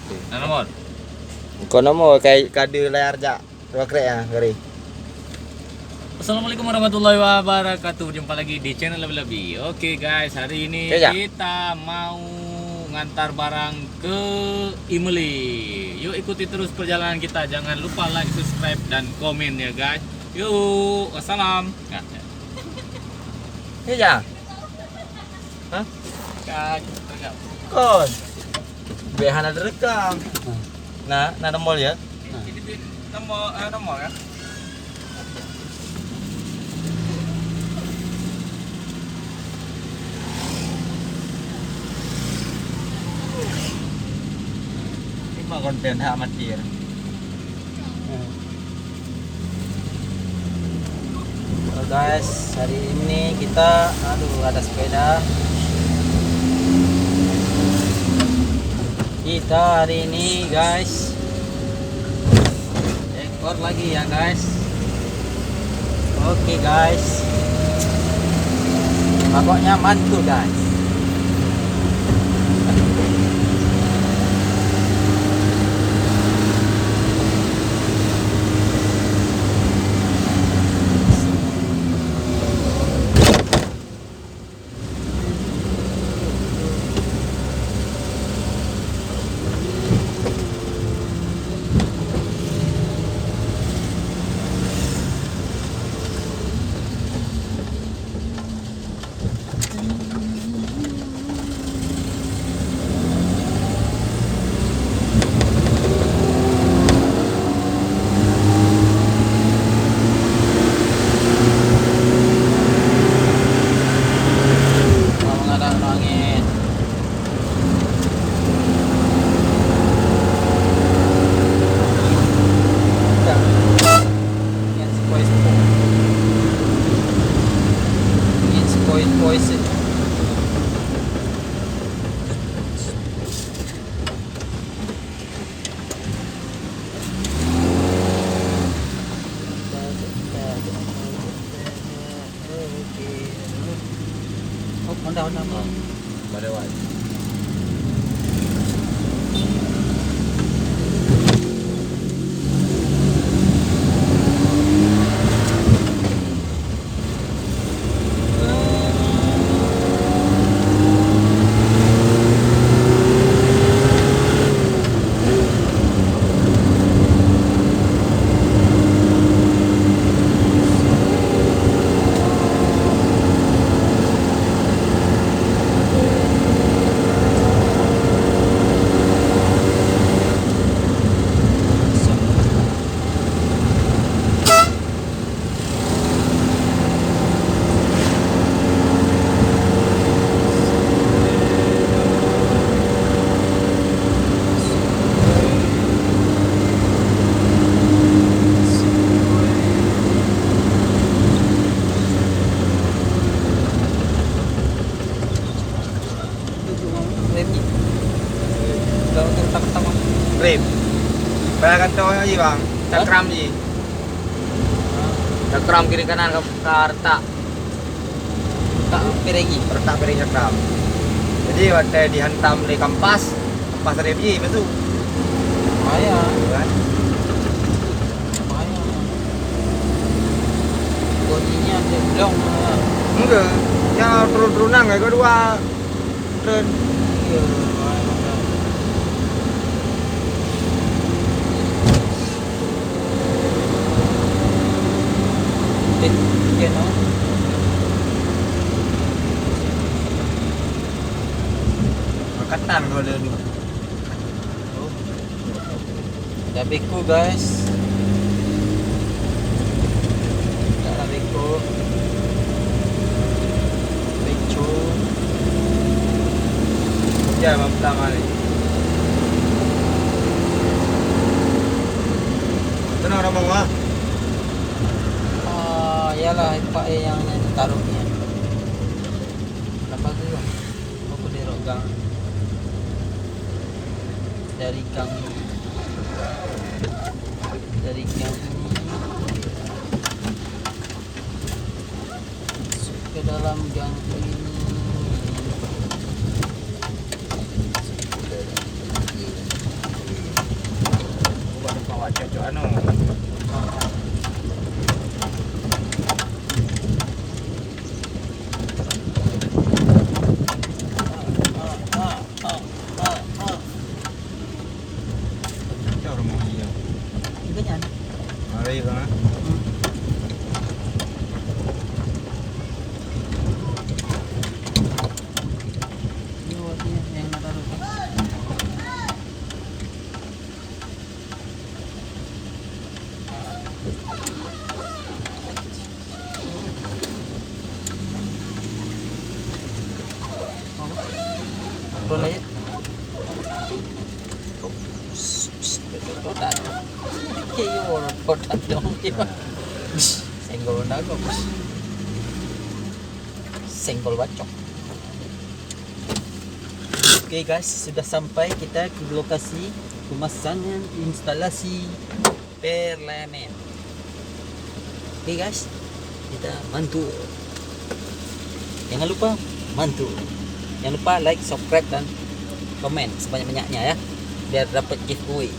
Nah, nomor. Kau nomor kayak kade layar jak. Dua krek ya, gari. Assalamualaikum warahmatullahi wabarakatuh. Jumpa lagi di channel Lebih-Lebih. Oke guys, hari ini kita mau ngantar barang ke Imeli. Yuk ikuti terus perjalanan kita. Jangan lupa like, subscribe, dan komen ya guys. Yuk, wassalam. Ya. Hah? Kon. Behan ada rekam. Nah, nomor ya. Nomor ya. Ini konten hak amatir. Halo guys, hari ini kita ada sepeda. Kita hari ini guys ekor lagi ya guys. Oke guys, pokoknya mantul guys. Honda pada wat. Rem. Bayangkan cowoknya gì bang? Cakram gì? Cakram kiri kanan ke retak. Retak piring cakram. Jadi waktu dihantam di kampas rem gì betul. Bahaya. Kan? Bahaya. Bodinya jeblong. Enggak. Yang turun-turunan kayak kedua. Turun. Iya. Iya no. Ketan kalau dia dulu. Ada beko guys. Ada beko. Beco. Ya, pertama ni. Kenapa orang mau ah? Iyalah pak yang taruhnya. Dapat dulu. Aku di rogang. Dari gang ini masuk ke dalam gang ini. Cok anu. Cok rumah iya. Ganyan. Mari ba? Yung yang nataruh ka. Roll aja. Rotan. Kayo rotan dong. Senggol na ako. Senggol bacok. Oke guys, sudah sampai kita ke lokasi pemasangan instalasi perlemen. Oke guys, kita mantul. Jangan lupa mantul. Jangan lupa like, subscribe dan komen sebanyak-banyaknya ya, biar dapat giveaway.